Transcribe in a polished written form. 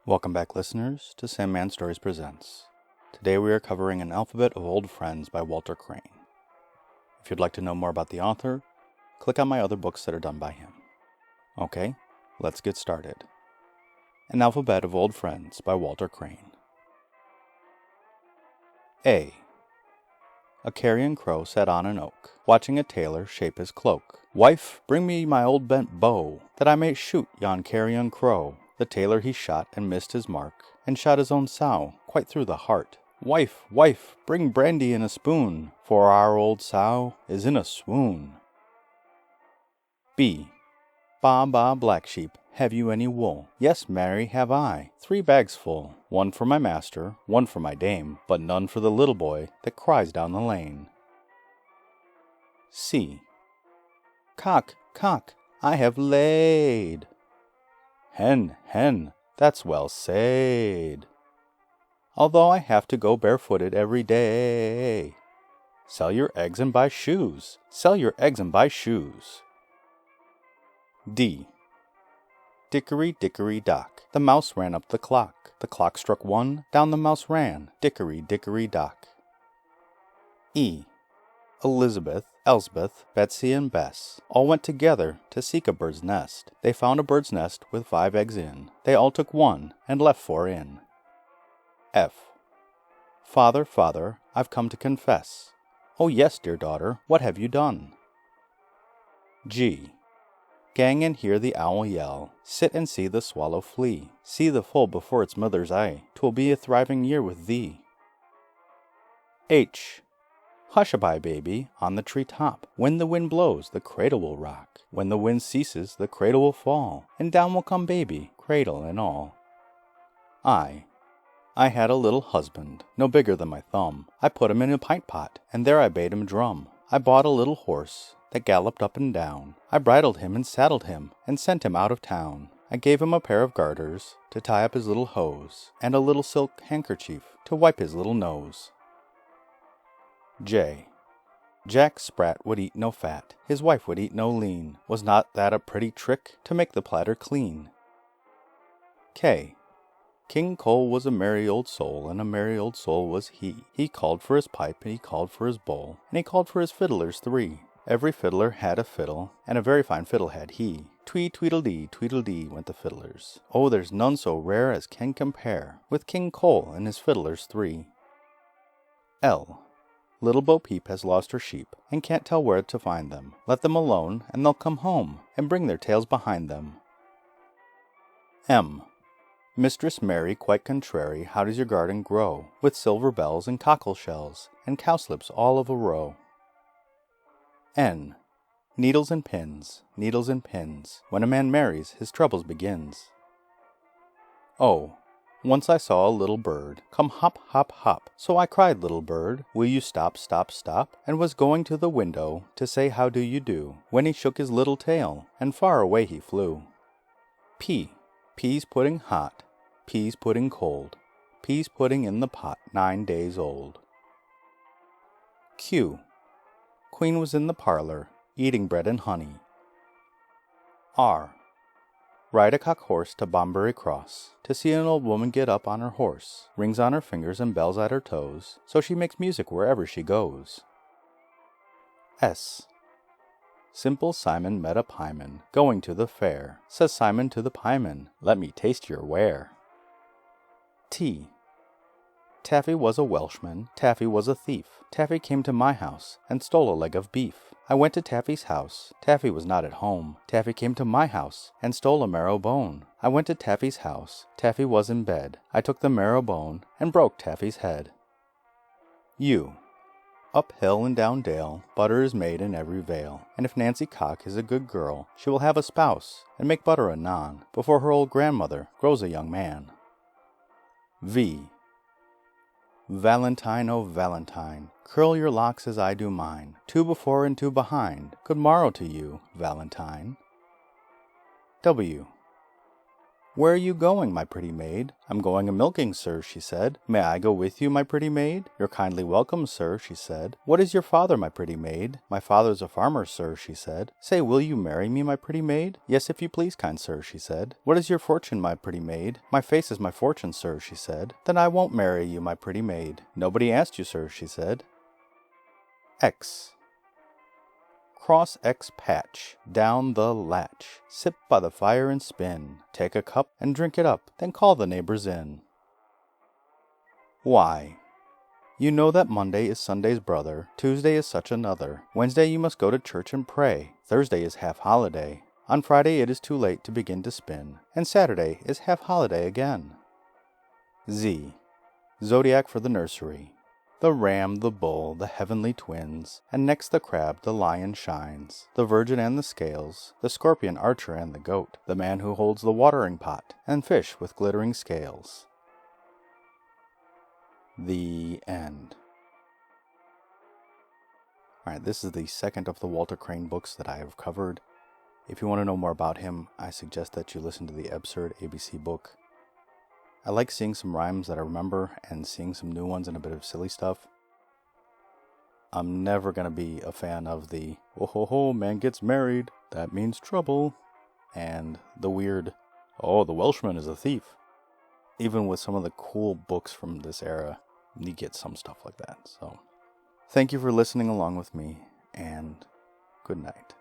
Welcome back, listeners, to Sandman Stories Presents. Today we are covering An Alphabet of Old Friends by Walter Crane. If you'd like to know more about the author, click on my other books that are done by him. Okay, let's get started. An Alphabet of Old Friends by Walter Crane. A carrion crow sat on an oak, watching a tailor shape his cloak. "Wife, bring me my old bent bow, that I may shoot yon carrion crow." The tailor he shot and missed his mark, and shot his own sow quite through the heart. "Wife, wife, bring brandy in a spoon, for our old sow is in a swoon." B. Ba, ba, black sheep, have you any wool? "Yes, marry, have I, 3 bags full. One for my master, one for my dame, but none for the little boy that cries down the lane." C. Cock, cock, I have laid. "Hen, hen, that's well said. Although I have to go barefooted every day." "Sell your eggs and buy shoes, sell your eggs and buy shoes." D. Dickory, dickory, dock, the mouse ran up the clock. The clock struck 1, down the mouse ran, dickory, dickory, dock. E. Elizabeth, Elsbeth, Betsy, and Bess all went together to seek a bird's nest. They found a bird's nest with 5 eggs in. They all took 1 and left 4 in. F. Father, father, I've come to confess. "Oh yes, dear daughter, what have you done?" G. Gang and hear the owl yell, sit and see the swallow flee. See the foal before its mother's eye, 'twill be a thriving year with thee. H. Hush-a-bye, baby, on the tree top. When the wind blows, the cradle will rock. When the wind ceases, the cradle will fall, and down will come baby, cradle and all. I had a little husband, no bigger than my thumb. I put him in a pint pot, and there I bade him drum. I bought a little horse that galloped up and down. I bridled him and saddled him, and sent him out of town. I gave him a pair of garters to tie up his little hose, and a little silk handkerchief to wipe his little nose. J. Jack Sprat would eat no fat, his wife would eat no lean. Was not that a pretty trick to make the platter clean? K. King Cole was a merry old soul, and a merry old soul was he. He called for his pipe, and he called for his bowl, and he called for his fiddlers 3. Every fiddler had a fiddle, and a very fine fiddle had he. Tweedledee went the fiddlers. Oh, there's none so rare as can compare with King Cole and his fiddlers 3. L. Little Bo Peep has lost her sheep, and can't tell where to find them. Let them alone, and they'll come home, and bring their tails behind them. M. Mistress Mary, quite contrary, how does your garden grow? With silver bells and cockle shells, and cowslips all of a row. N. Needles and pins, when a man marries, his troubles begins. O. Once I saw a little bird come hop, hop, hop. So I cried, "Little bird, will you stop, stop, stop?" And was going to the window to say how do you do, when he shook his little tail, and far away he flew. P. Peas pudding hot, peas pudding cold, peas pudding in the pot 9 days old. Q. Queen was in the parlor, eating bread and honey. R. Ride a cock horse to Banbury Cross, to see an old woman get up on her horse, rings on her fingers and bells at her toes, so she makes music wherever she goes. S. Simple Simon met a pieman, going to the fair. Says Simon to the pieman, "Let me taste your ware." T. Taffy was a Welshman, Taffy was a thief. Taffy came to my house, and stole a leg of beef. I went to Taffy's house, Taffy was not at home. Taffy came to my house, and stole a marrow bone. I went to Taffy's house, Taffy was in bed. I took the marrow bone, and broke Taffy's head. U. Up hill and down dale, butter is made in every vale. And if Nancy Cock is a good girl, she will have a spouse, and make butter anon, before her old grandmother grows a young man. V. Valentine, oh Valentine, curl your locks as I do mine, 2 before and 2 behind. Good morrow to you, Valentine. W. Where are you going, my pretty maid? I'm going a-milking, sir, she said. May I go with you, my pretty maid? You're kindly welcome, sir, she said. What is your father, my pretty maid? My father's a farmer, sir, she said. Say, will you marry me, my pretty maid? Yes, if you please, kind sir, she said. What is your fortune, my pretty maid? My face is my fortune, sir, she said. Then I won't marry you, my pretty maid. Nobody asked you, sir, she said. X. Cross X patch, down the latch, sip by the fire and spin, take a cup and drink it up, then call the neighbors in. Y. You know that Monday is Sunday's brother, Tuesday is such another, Wednesday you must go to church and pray, Thursday is half holiday, on Friday it is too late to begin to spin, and Saturday is half holiday again. Z. Zodiac for the nursery. The ram, the bull, the heavenly twins, and next the crab, the lion shines, the virgin and the scales, the scorpion, archer, and the goat, the man who holds the watering pot, and fish with glittering scales. The end. Alright, this is the second of the Walter Crane books that I have covered. If you want to know more about him, I suggest that you listen to the Absurd ABC book. I like seeing some rhymes that I remember and seeing some new ones and a bit of silly stuff. I'm never going to be a fan of the, oh ho ho, man gets married, that means trouble, and the weird, oh, the Welshman is a thief. Even with some of the cool books from this era, you get some stuff like that. So, thank you for listening along with me, and good night.